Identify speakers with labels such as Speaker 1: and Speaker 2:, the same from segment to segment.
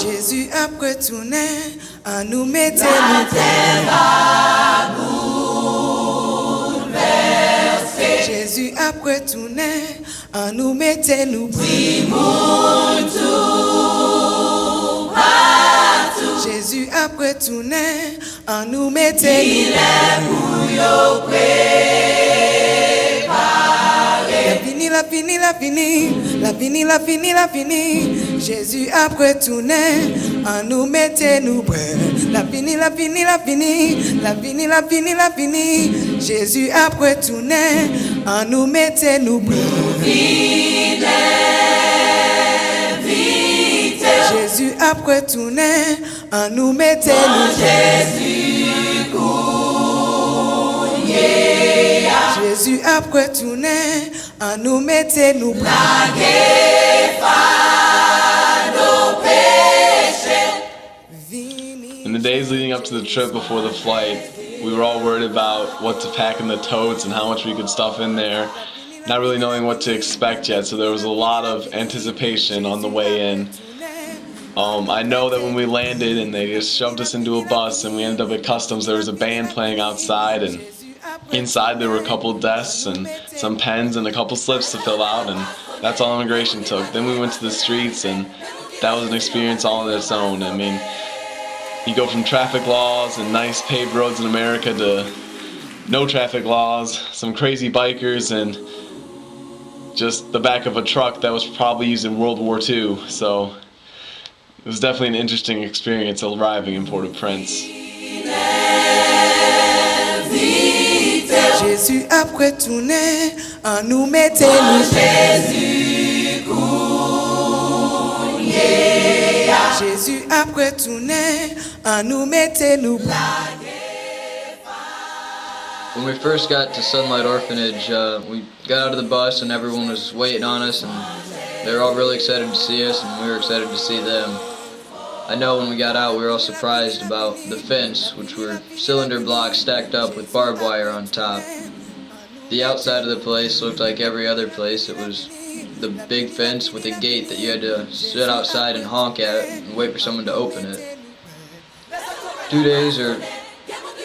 Speaker 1: Jésus a retourné à nous mettre nous Jésus a retourné à nous mettre nous Jésus a retourné à nous mettre La fini, la fini, la fini, la fini, la fini. Jésus a retourné à nous mettre nous prêts. La fini, la fini, la fini, la fini, la fini, la fini. Jésus a retourné à nous mettre nous prêts. Jésus a retourné à nous mettre nous prêts. Jésus a retourné à nous mettre nous
Speaker 2: In the days leading up to the trip before the flight, we were all worried about what to pack in the totes and how much we could stuff in there, not really knowing what to expect yet, so there was a lot of anticipation on the way in. I know that when we landed and they just shoved us into a bus and we ended up at customs, there was a band playing outside, and inside there were a couple desks and some pens and a couple slips to fill out, and that's all immigration took. Then we went to the streets, and that was an experience all on its own. I mean, you go from traffic laws and nice paved roads in America to no traffic laws, some crazy bikers, and just the back of a truck that was probably used in World War II. So it was definitely an interesting experience arriving in Port-au-Prince.
Speaker 1: Jésus a retourné à nous mettre nous Jésus a retourné à nous mettre nous
Speaker 3: When we first got to Sunlight Orphanage, we got out of the bus and everyone was waiting on us, and they were all really excited to see us, and we were excited to see them. I know when we got out, we were all surprised about the fence, which were cylinder blocks stacked up with barbed wire on top. The outside of the place looked like every other place. It was the big fence with a gate that you had to sit outside and honk at and wait for someone to open it.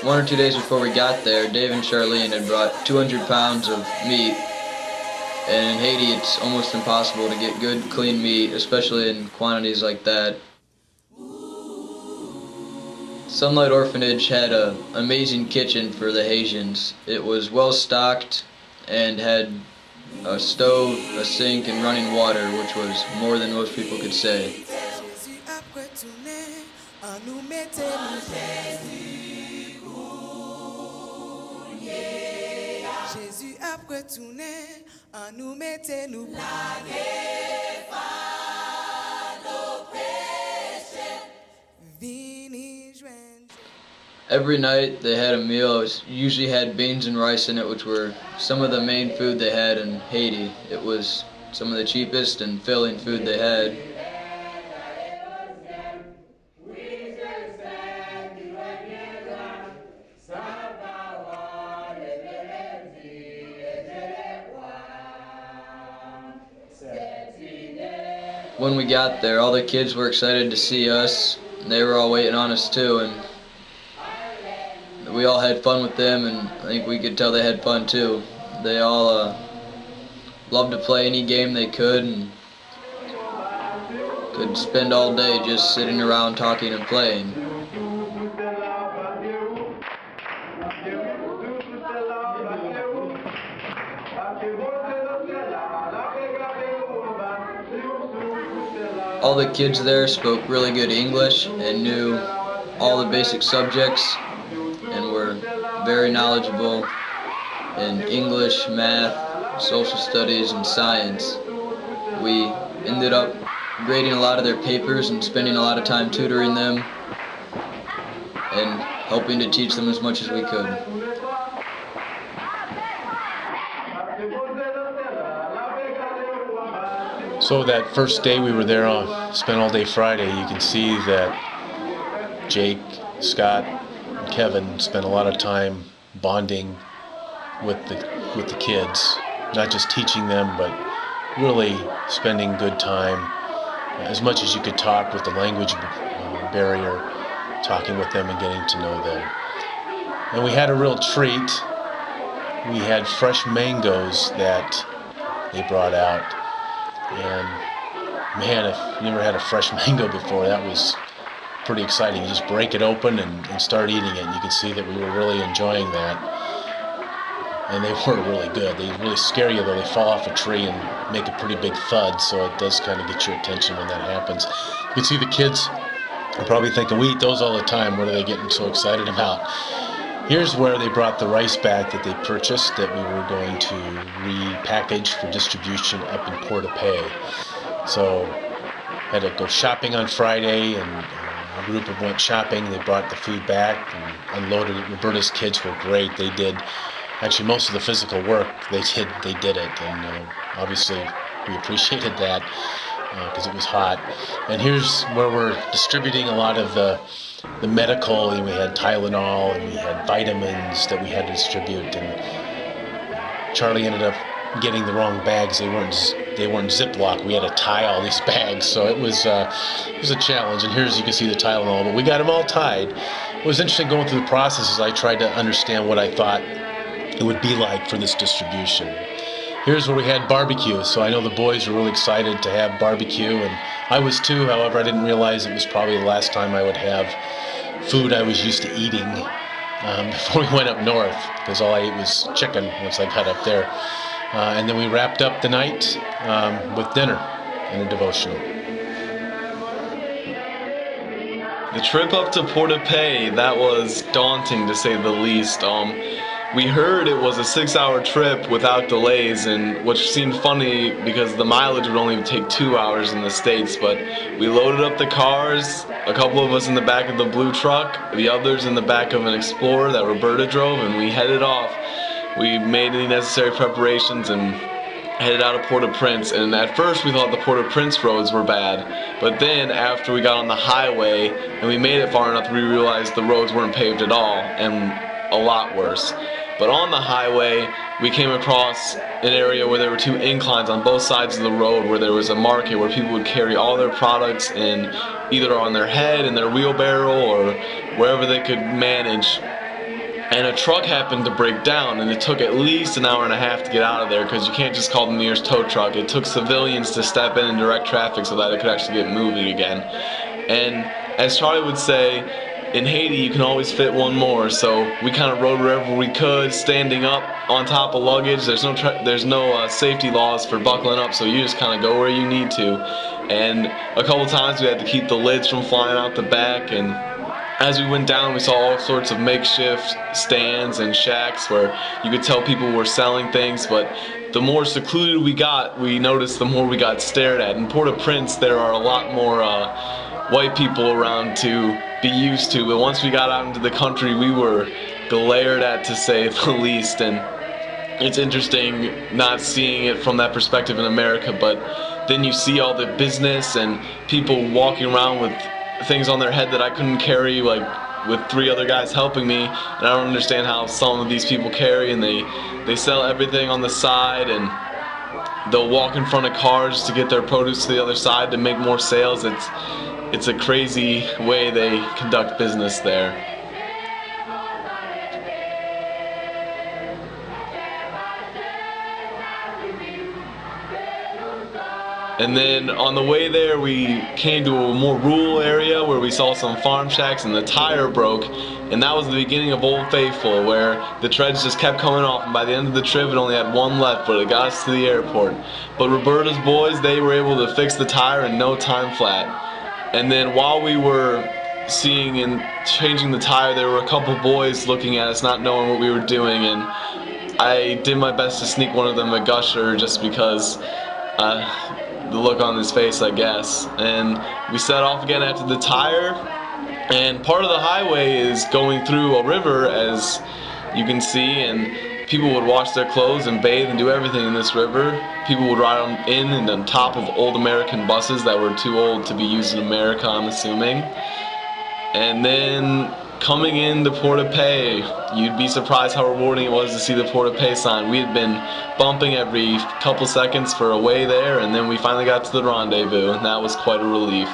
Speaker 3: 1 or 2 days before we got there, Dave and Charlene had brought 200 pounds of meat. And in Haiti, it's almost impossible to get good, clean meat, especially in quantities like that. Sunlight Orphanage had an amazing kitchen for the Haitians. It was well stocked and had a stove, a sink, and running water, which was more than most people could say.
Speaker 1: Jésus a retourné à nous mettre nous
Speaker 3: Every night they had a meal. It usually had beans and rice in it, which were some of the main food they had in Haiti. It was some of the cheapest and filling food they had. When we got there, all the kids were excited to see us. They were all waiting on us too, and we all had fun with them, and I think we could tell they had fun too. They all loved to play any game they could, and could spend all day just sitting around talking and playing. All the kids there spoke really good English and knew all the basic subjects and were very knowledgeable in English, math, social studies, and science. We ended up grading a lot of their papers and spending a lot of time tutoring them and hoping to teach them as much as we could.
Speaker 4: So that first day we were there, spent all day Friday, you can see that Jake, Scott, and Kevin spent a lot of time bonding with the kids, not just teaching them, but really spending good time, as much as you could talk with the language barrier, talking with them and getting to know them. And we had a real treat. We had fresh mangoes that they brought out. And man, if you never had a fresh mango before, that was pretty exciting. You just break it open and start eating it. And you can see that we were really enjoying that. And they were really good. They really scare you, though. They fall off a tree and make a pretty big thud, so it does kind of get your attention when that happens. You can see the kids are probably thinking, we eat those all the time. What are they getting so excited about? Here's where they brought the rice back that they purchased that we were going to repackage for distribution up in Port-au-Paix. So had to go shopping on Friday, and a group of went shopping. They brought the food back and unloaded it. Roberta's kids were great. They did actually most of the physical work. They did it, and obviously we appreciated that because it was hot. And here's where we're distributing a lot of the medical. We had Tylenol and we had vitamins that we had to distribute, and Charlie ended up getting the wrong bags. They weren't Ziploc. We had to tie all these bags, so it was a challenge. And here's, you can see the Tylenol, but we got them all tied. What was interesting going through the process is I tried to understand what I thought it would be like for this distribution. Here's where we had barbecue, so I know the boys were really excited to have barbecue, and I was too. However, I didn't realize it was probably the last time I would have food I was used to eating before we went up north, because all I ate was chicken once I got up there. And then we wrapped up the night with dinner and a devotional.
Speaker 2: The trip up to Port-au-Paix, that was daunting to say the least. We heard it was a 6-hour trip without delays, and which seemed funny because the mileage would only take 2 hours in the States, but we loaded up the cars, a couple of us in the back of the blue truck, the others in the back of an Explorer that Roberta drove, and we headed off. We made any necessary preparations and headed out of Port-au-Prince, and at first we thought the Port-au-Prince roads were bad, but then after we got on the highway and we made it far enough, we realized the roads weren't paved at all, and a lot worse. But on the highway, we came across an area where there were 2 inclines on both sides of the road, where there was a market where people would carry all their products in either on their head, in their wheelbarrow, or wherever they could manage. And a truck happened to break down, and it took at least an hour and a half to get out of there, because you can't just call the nearest tow truck. It took civilians to step in and direct traffic so that it could actually get moving again. And as Charlie would say, in Haiti, you can always fit one more, so we kind of rode wherever we could, standing up on top of luggage. There's no safety laws for buckling up, so you just kind of go where you need to. And a couple times we had to keep the lids from flying out the back, and as we went down, we saw all sorts of makeshift stands and shacks where you could tell people were selling things, but the more secluded we got, we noticed the more we got stared at. In Port-au-Prince, there are a lot more white people around to be used to, but once we got out into the country, we were glared at, to say the least. And it's interesting not seeing it from that perspective in America, but then you see all the business and people walking around with things on their head that I couldn't carry, like with 3 other guys helping me, and I don't understand how some of these people carry, and they sell everything on the side, and they'll walk in front of cars to get their produce to the other side to make more sales. It's a crazy way they conduct business there. And then on the way there, we came to a more rural area where we saw some farm shacks, and the tire broke, and that was the beginning of Old Faithful, where the treads just kept coming off, and by the end of the trip it only had 1 left, but it got us to the airport. But Roberta's boys, they were able to fix the tire in no time flat. And then while we were seeing and changing the tire, there were a couple boys looking at us, not knowing what we were doing, and I did my best to sneak one of them a gusher just because the look on his face, I guess. And we set off again after the tire, and part of the highway is going through a river, as you can see, and people would wash their clothes and bathe and do everything in this river. People would ride in and on top of old American buses that were too old to be used in America, I'm assuming. And then coming in the Port of Pay, you'd be surprised how rewarding it was to see the Port of Pay sign. We had been bumping every couple seconds for a way there, and then we finally got to the rendezvous, and that was quite a relief.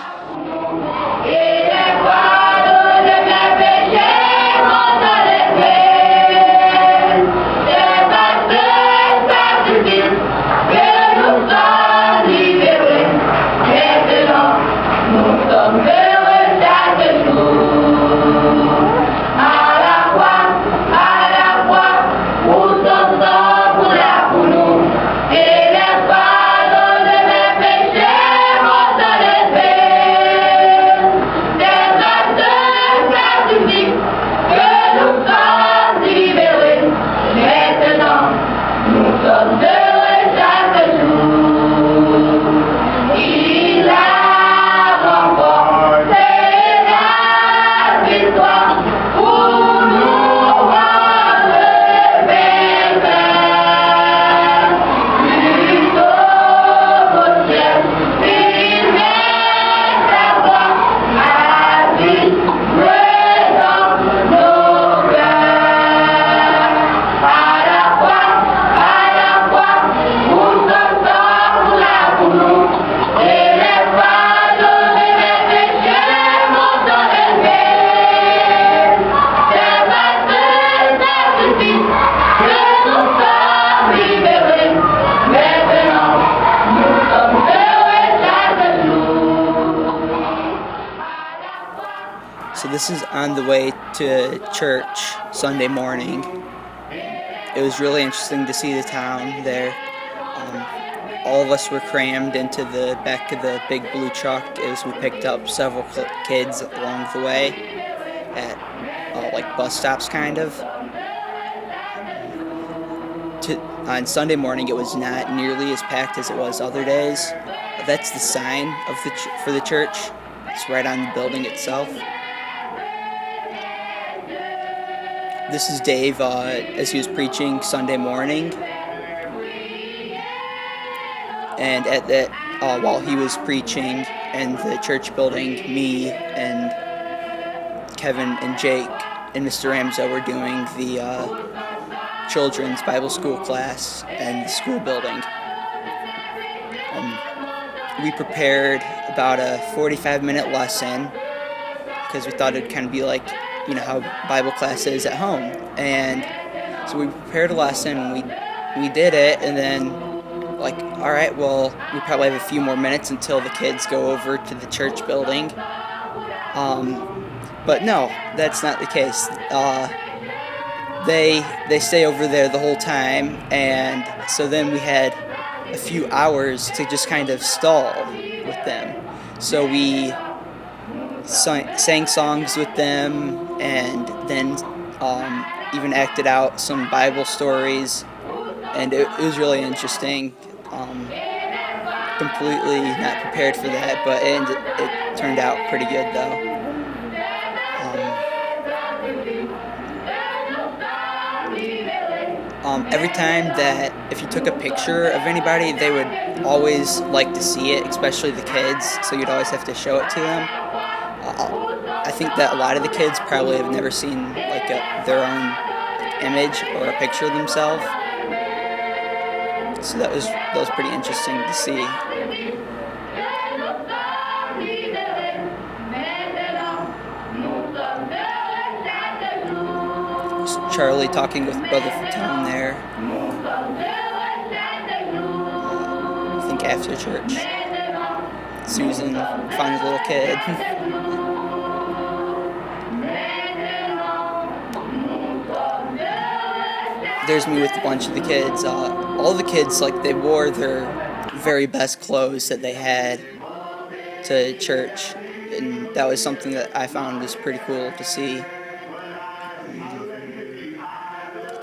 Speaker 5: So this is on the way to church Sunday morning. It was really interesting to see the town there. All of us were crammed into the back of the big blue truck as we picked up several kids along the way at like bus stops kind of. On Sunday morning it was not nearly as packed as it was other days. That's the sign of for the church. It's right on the building itself. This is Dave as he was preaching Sunday morning. And at that, while he was preaching in the church building, me and Kevin and Jake and Mr. Ramzo were doing the children's Bible school class in the school building. We prepared about a 45-minute lesson because we thought it'd kind of be like, you know, how Bible class is at home. And so we prepared a lesson, and we did it, and then like, all right, well, we probably have a few more minutes until the kids go over to the church building. But no, that's not the case. They stay over there the whole time, and so then we had a few hours to just kind of stall with them. So we sang songs with them, and then even acted out some Bible stories, and it was really interesting. Completely not prepared for that, but it turned out pretty good though. Every time that if you took a picture of anybody, they would always like to see it, especially the kids, so you'd always have to show it to them. I think that a lot of the kids probably have never seen like their own image or a picture of themselves. So that was pretty interesting to see. Charlie talking with Brother Fatone there. I think after church. Susan found a little kid. There's me with a bunch of the kids. All the kids, like, they wore their very best clothes that they had to church, and that was something that I found was pretty cool to see.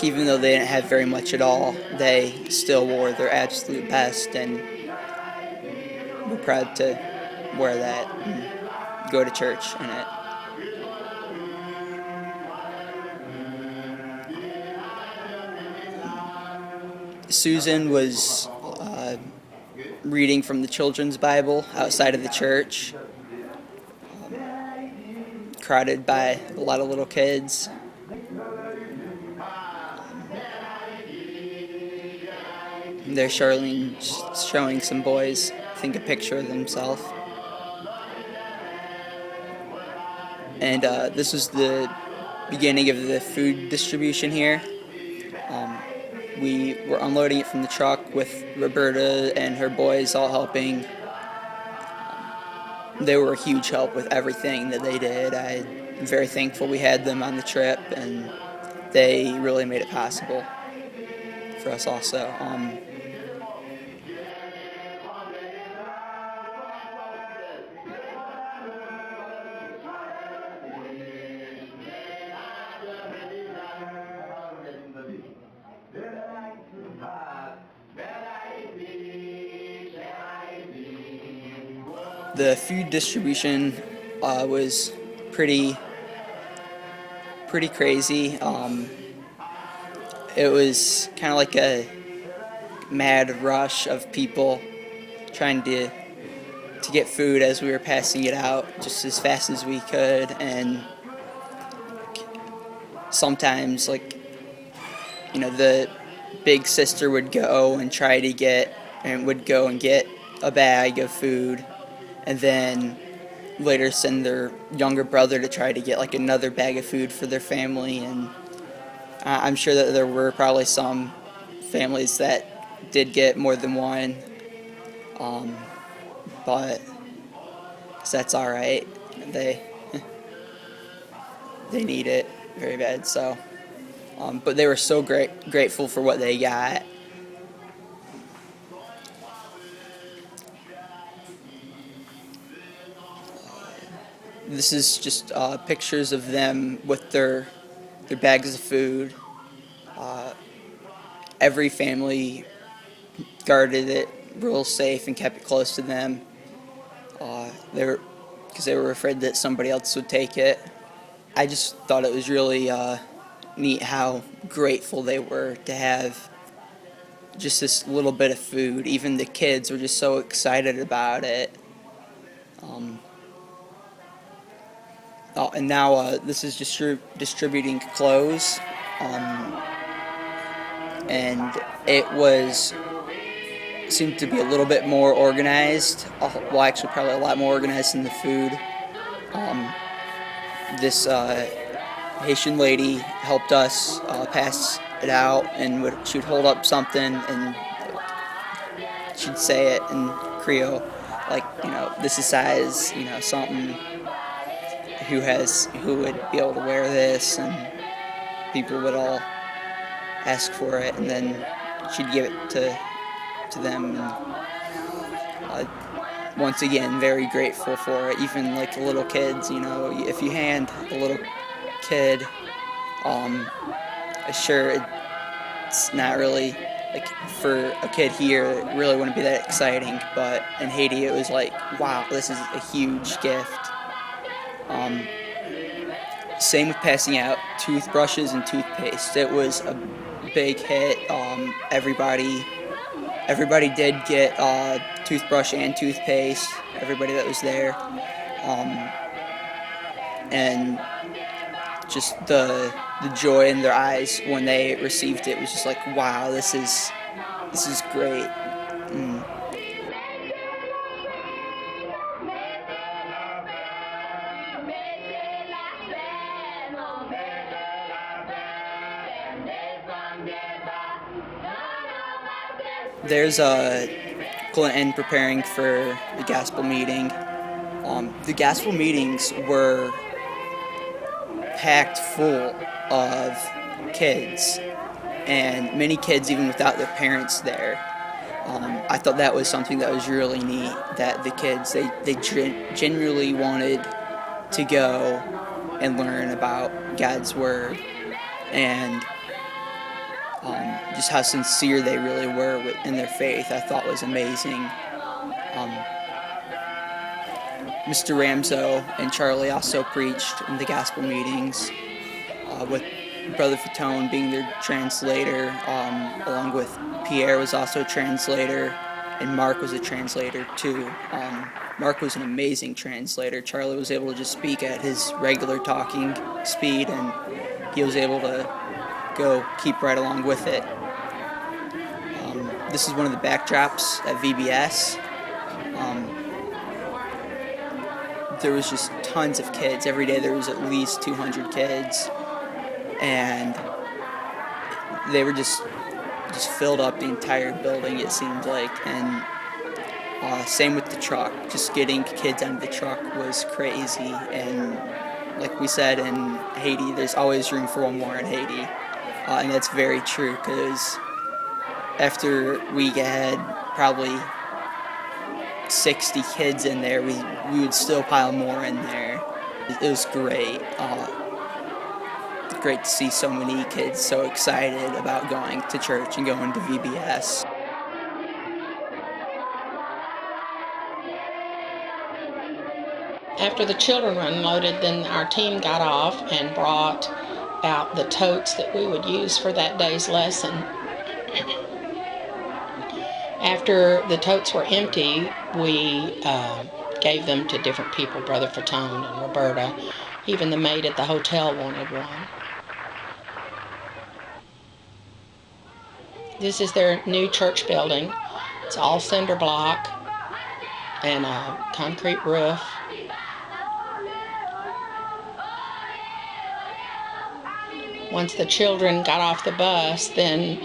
Speaker 5: Even though they didn't have very much at all, they still wore their absolute best, and we're proud to wear that and go to church in it. Susan was reading from the children's Bible outside of the church. crowded by a lot of little kids. There's Charlene showing some boys, I think, a picture of themselves. And this was the beginning of the food distribution here. We were unloading it from the truck with Roberta and her boys all helping. They were a huge help with everything that they did. I'm very thankful we had them on the trip, and they really made it possible for us also. The food distribution was pretty crazy. It was kind of like a mad rush of people trying to get food as we were passing it out just as fast as we could, and sometimes, like, you know, the big sister would go and get a bag of food, and then later send their younger brother to try to get like another bag of food for their family. And I'm sure that there were probably some families that did get more than one, but that's all right. They need it very bad. So, but they were so grateful for what they got. This is just pictures of them with their bags of food. Every family guarded it real safe and kept it close to them. Because they were afraid that somebody else would take it. I just thought it was really neat how grateful they were to have just this little bit of food. Even the kids were just so excited about it. And now this is distributing clothes, and it seemed to be a little bit more organized. Well, actually, probably a lot more organized than the food. This Haitian lady helped us pass it out, and she would hold up something, and she'd say it in Creole, like, you know, this is size, you know, something. Who would be able to wear this, and people would all ask for it, and then she'd give it to them. And, once again, very grateful for it. Even like the little kids, you know, if you hand a little kid, sure, it's not really, like, for a kid here, it really wouldn't be that exciting, but in Haiti it was like, wow, this is a huge gift. Same with passing out toothbrushes and toothpaste. It was a big hit. Everybody did get toothbrush and toothpaste. Everybody that was there, and just the joy in their eyes when they received it was just like, wow, this is great. There's Clinton preparing for the gospel meeting. The gospel meetings were packed full of kids, and many kids even without their parents there. I thought that was something that was really neat, that the kids, they genuinely wanted to go and learn about God's Word, and just how sincere they really were in their faith, I thought was amazing. Mr. Ramzo and Charlie also preached in the gospel meetings, with Brother Fatone being their translator, along with Pierre was also a translator, and Mark was a translator too. Mark was an amazing translator. Charlie was able to just speak at his regular talking speed, and he was able to go keep right along with it. This is one of the backdrops at VBS. There was just tons of kids. Every day there was at least 200 kids, and they were just filled up the entire building, it seemed like. And same with the truck. Just getting kids on the truck was crazy. And like we said in Haiti, there's always room for one more in Haiti. And that's very true, because after we had probably 60 kids in there, we would still pile more in there. It was great. Great to see so many kids so excited about going to church and going to VBS.
Speaker 6: After the children were unloaded, then our team got off and brought out the totes that we would use for that day's lesson. After the totes were empty, we gave them to different people, Brother Fatone and Roberta. Even the maid at the hotel wanted one. This is their new church building. It's all cinder block and a concrete roof. Once the children got off the bus, then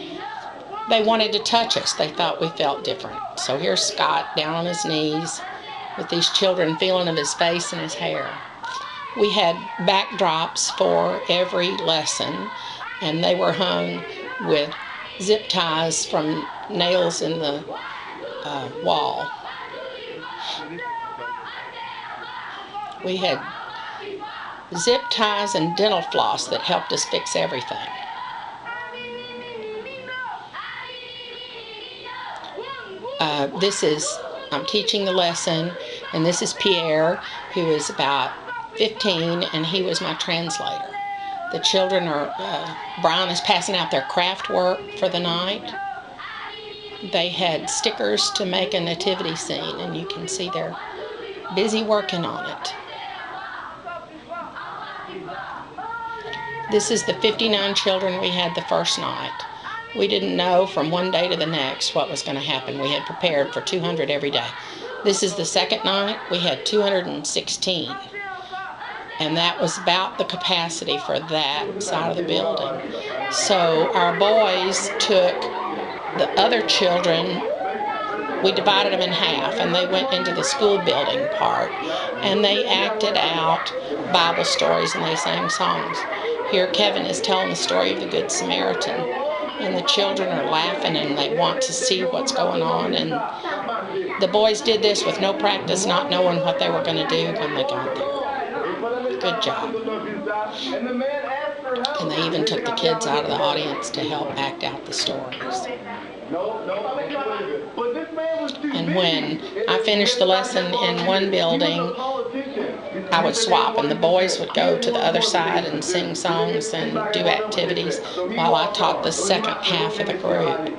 Speaker 6: they wanted to touch us. They thought we felt different. So here's Scott down on his knees with these children feeling of his face and his hair. We had backdrops for every lesson, and they were hung with zip ties from nails in the wall. We had zip ties and dental floss that helped us fix everything. I'm teaching the lesson, and this is Pierre, who is about 15, and he was my translator. The children Brian is passing out their craft work for the night. They had stickers to make a nativity scene, and you can see they're busy working on it. This is the 59 children we had the first night. We didn't know from one day to the next what was going to happen. We had prepared for 200 every day. This is the second night. We had 216. And that was about the capacity for that side of the building. So our boys took the other children, we divided them in half, and they went into the school building part, and they acted out Bible stories and they sang songs. Here Kevin is telling the story of the Good Samaritan, and the children are laughing and they want to see what's going on. And the boys did this with no practice, not knowing what they were going to do when they got there. Good job. And they even took the kids out of the audience to help act out the stories. And when I finished the lesson in one building, I would swap, and the boys would go to the other side and sing songs and do activities while I taught the second half of the group.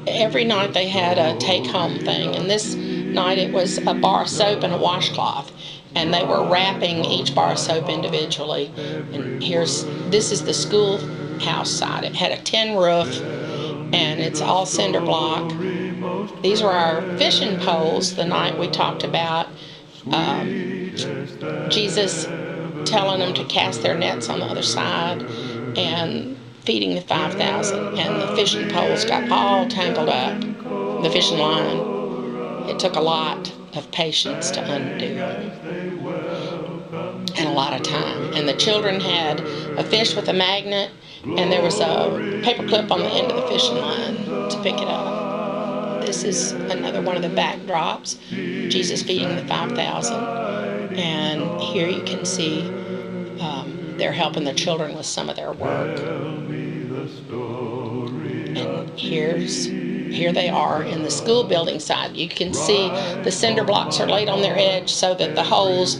Speaker 6: Every night they had a take-home thing, and this night it was a bar of soap and a washcloth, and they were wrapping each bar of soap individually. And this is the schoolhouse side. It had a tin roof, and it's all cinder block. These were our fishing poles the night we talked about Jesus telling them to cast their nets on the other side and feeding the 5,000. And the fishing poles got all tangled up, the fishing line. It took a lot of patience to undo and a lot of time. And the children had a fish with a magnet, and there was a paper clip on the end of the fishing line to pick it up. This is another one of the backdrops, Jesus feeding the 5,000. And here you can see they're helping the children with some of their work. And here they are in the school building side. You can see the cinder blocks are laid on their edge so that the holes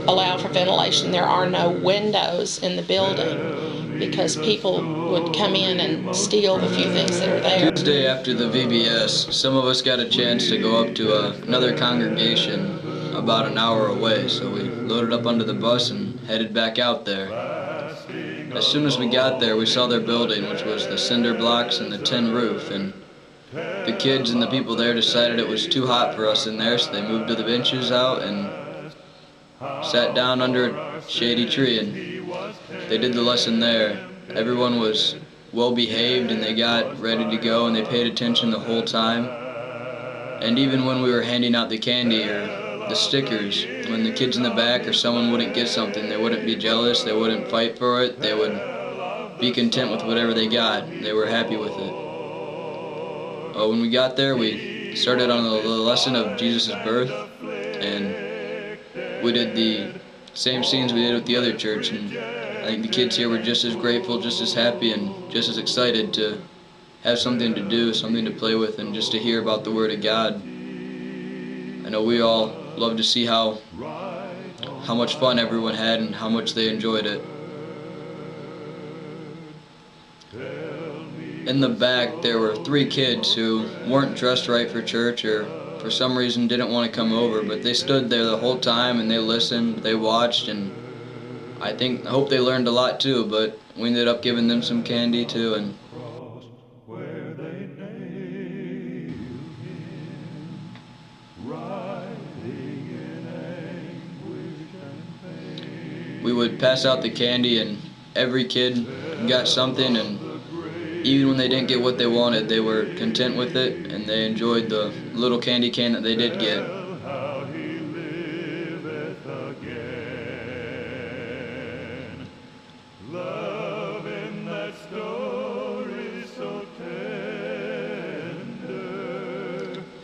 Speaker 6: allow for ventilation. There are no windows in the building. because people would come in and steal the few things that are there.
Speaker 3: Tuesday after the VBS, some of us got a chance to go up to another congregation about an hour away, so we loaded up onto the bus and headed back out there. As soon as we got there, we saw their building, which was the cinder blocks and the tin roof, and the kids and the people there decided it was too hot for us in there, so they moved to the benches out and sat down under a shady tree, and they did the lesson there. Everyone was well behaved, and they got ready to go, and they paid attention the whole time. And even when we were handing out the candy or the stickers, when the kids in the back or someone wouldn't get something, they wouldn't be jealous, they wouldn't fight for it, they would be content with whatever they got. They were happy with it. When we got there, we started on the lesson of Jesus' birth, and we did the same scenes we did with the other church, and I think the kids here were just as grateful, just as happy, and just as excited to have something to do, something to play with, and just to hear about the Word of God. I know we all love to see how much fun everyone had and how much they enjoyed it. In the back, there were 3 kids who weren't dressed right for church or for some reason didn't want to come over, but they stood there the whole time and they listened, they watched, and I hope they learned a lot too, but we ended up giving them some candy too, and we would pass out the candy and every kid got something, and even when they didn't get what they wanted, they were content with it, and they enjoyed the little candy can that they did get.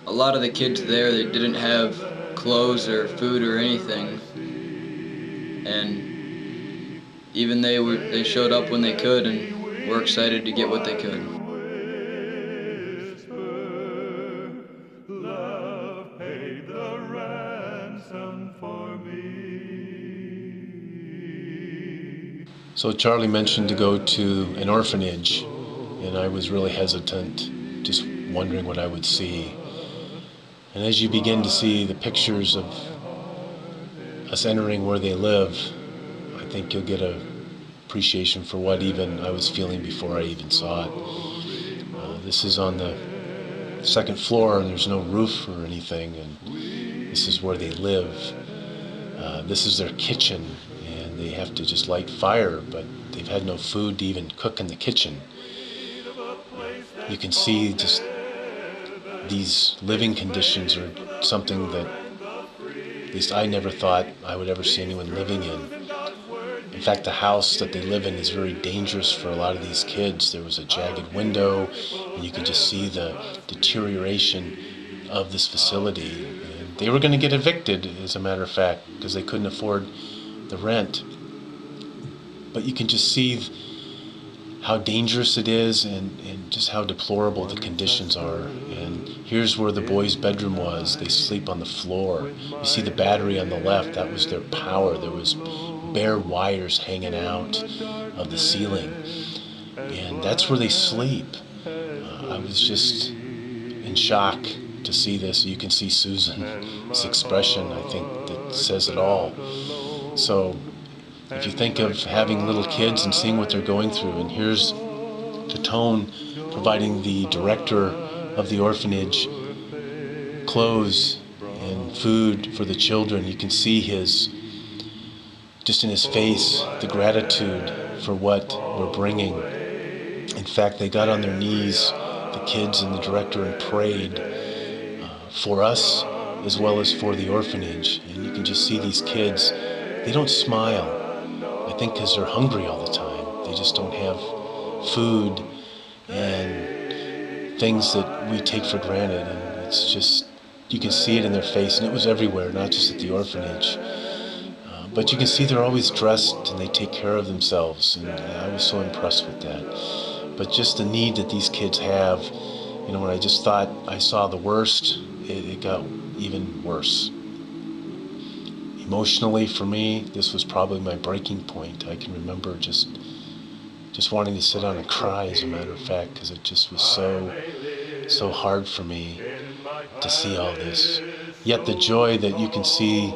Speaker 3: A lot of the kids there, they didn't have clothes or food or anything, and even they showed up when they could and were excited to get what they could.
Speaker 4: So Charlie mentioned to go to an orphanage, and I was really hesitant, just wondering what I would see. And as you begin to see the pictures of us entering where they live, I think you'll get an appreciation for what even I was feeling before I even saw it. This is on the 2nd floor, and there's no roof or anything, and this is where they live. This is their kitchen, and they have to just light fire, but they've had no food to even cook in the kitchen. You can see just these living conditions are something that at least I never thought I would ever see anyone living in. In fact, the house that they live in is very dangerous for a lot of these kids. There was a jagged window, and you could just see the deterioration of this facility. And they were going to get evicted, as a matter of fact, because they couldn't afford the rent. But you can just see how dangerous it is and just how deplorable the conditions are. And here's where the boys' bedroom was. They sleep on the floor. You see the battery on the left, that was their power. There was bare wires hanging out of the ceiling. And that's where they sleep. I was just in shock to see this. You can see Susan's expression, I think, that says it all. So if you think of having little kids and seeing what they're going through, and here's the tone providing the director of the orphanage clothes and food for the children. You can see just in his face, the gratitude for what we're bringing. In fact, they got on their knees, the kids and the director, and prayed for us as well as for the orphanage. And you can just see these kids, they don't smile. I think because they're hungry all the time. They just don't have food and things that we take for granted. And it's just, you can see it in their face, and it was everywhere, not just at the orphanage. But you can see they're always dressed and they take care of themselves, and I was so impressed with that. But just the need that these kids have, when I just thought I saw the worst, it got even worse. Emotionally, for me, this was probably my breaking point. I can remember just just wanting to sit down and cry, as a matter of fact, because it just was so hard for me to see all this. Yet the joy that you can see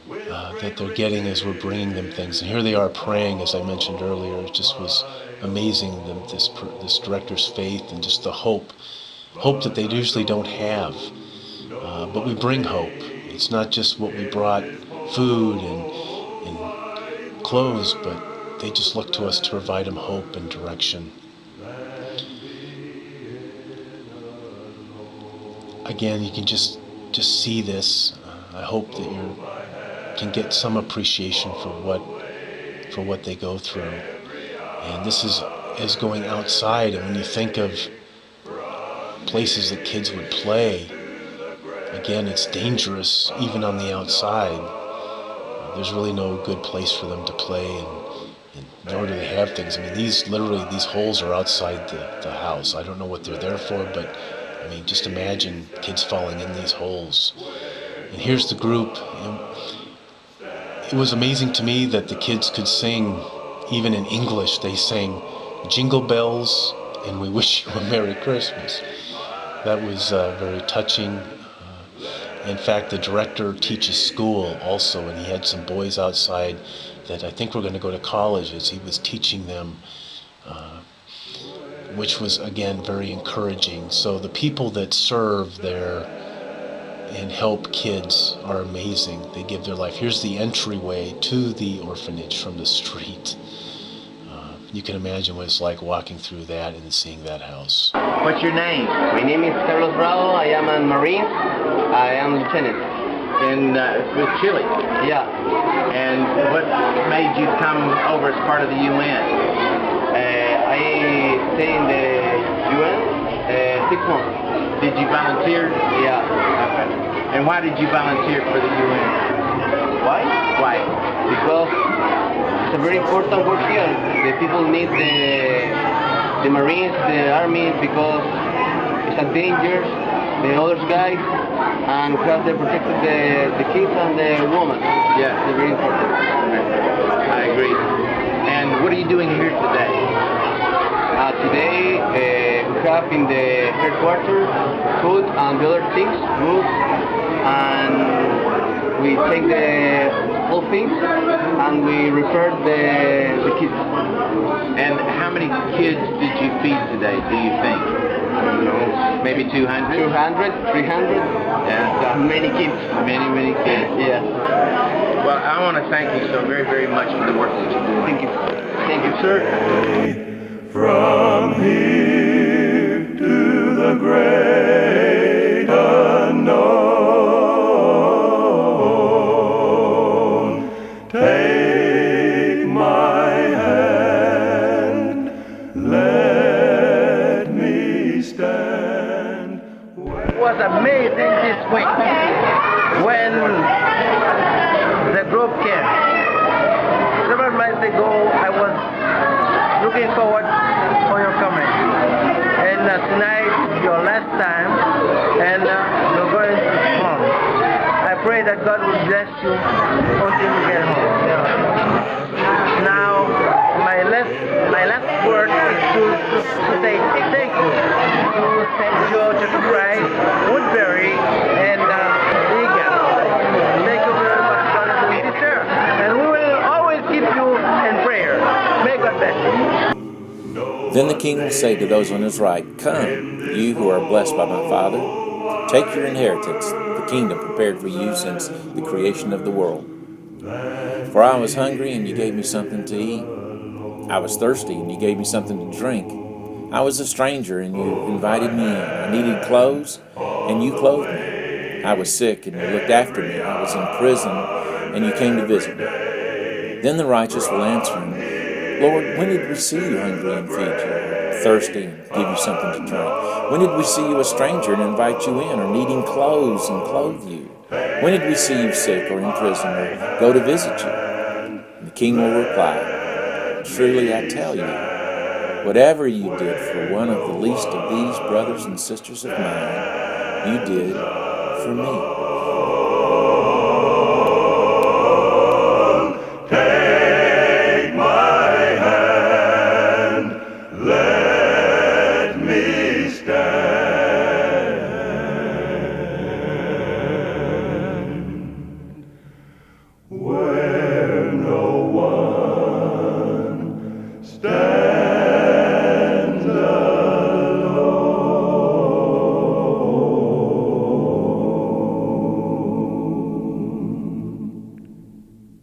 Speaker 4: that they're getting as we're bringing them things. And here they are praying, as I mentioned earlier. It just was amazing, this director's faith and just the hope that they usually don't have. But we bring hope. It's not just what we brought, food and clothes, but they just look to us to provide them hope and direction. Again, you can just see this. I hope that you can get some appreciation for what they go through. And this is going outside, and when you think of places that kids would play, again, it's dangerous even on the outside. There's really no good place for them to play, and nor do they have things. I mean, these holes are outside the house. I don't know what they're there for, but I mean, just imagine kids falling in these holes. And here's the group. It was amazing to me that the kids could sing, even in English. They sang Jingle Bells and We Wish You a Merry Christmas. That was very touching. In fact, the director teaches school also, and he had some boys outside that I think were going to go to college as he was teaching them, which was, again, very encouraging. So the people that serve there and help kids are amazing. They give their life. Here's the entryway to the orphanage from the street. You can imagine what it's like walking through that and seeing that house.
Speaker 7: What's your name?
Speaker 8: My name is Carlos Bravo. I am a Marine. I am lieutenant.
Speaker 7: In with Chile.
Speaker 8: Yeah.
Speaker 7: And what made you come over as part of the UN?
Speaker 8: I stay in the UN 6 months.
Speaker 7: Did you volunteer?
Speaker 8: Yeah.
Speaker 7: Okay. And why did you volunteer for the UN?
Speaker 8: Why?
Speaker 7: Why?
Speaker 8: Because it's a very important work here. The people need the Marines, the Army, because it's a danger. The other guys, and we have to protect the kids and the women.
Speaker 7: Yeah.
Speaker 8: It's very important.
Speaker 7: I agree. And what are you doing here today?
Speaker 8: Today we have in the headquarters food and the other things, groups, and we take the whole things and we refer the kids.
Speaker 7: And how many kids did you feed today, do you think?
Speaker 8: I don't know.
Speaker 7: Maybe 200?
Speaker 8: 200, 300.
Speaker 7: Yeah.
Speaker 8: Many kids.
Speaker 7: Many kids.
Speaker 8: Yeah.
Speaker 7: Well, I want to thank you so very, very much for the work that you do.
Speaker 8: Thank you. Thank you, sir.
Speaker 9: From here to the great unknown, take my hand, let me stand.
Speaker 10: It was amazing this week when the group came. Several months ago, I was looking forward for your coming. And tonight is your last time, and you're going home. I pray that God will bless you until you get home. Now, my last word is to say thank you to St. George of Christ, Woodbury, and Egan. Thank you very much, brothers and sisters. And we will always keep you in prayer. May God bless you.
Speaker 11: Then the king will say to those on his right, Come, you who are blessed by my Father, take your inheritance, the kingdom prepared for you since the creation of the world. For I was hungry, and you gave me something to eat. I was thirsty, and you gave me something to drink. I was a stranger, and you invited me in. I needed clothes, and you clothed me. I was sick, and you looked after me. I was in prison, and you came to visit me. Then the righteous will answer him, Lord, when did we see you hungry and feed you, or thirsty and give you something to drink? When did we see you a stranger and invite you in, or needing clothes and clothe you? When did we see you sick or in prison, or go to visit you? And the king will reply, Truly I tell you, whatever you did for one of the least of these brothers and sisters of mine, you did for me.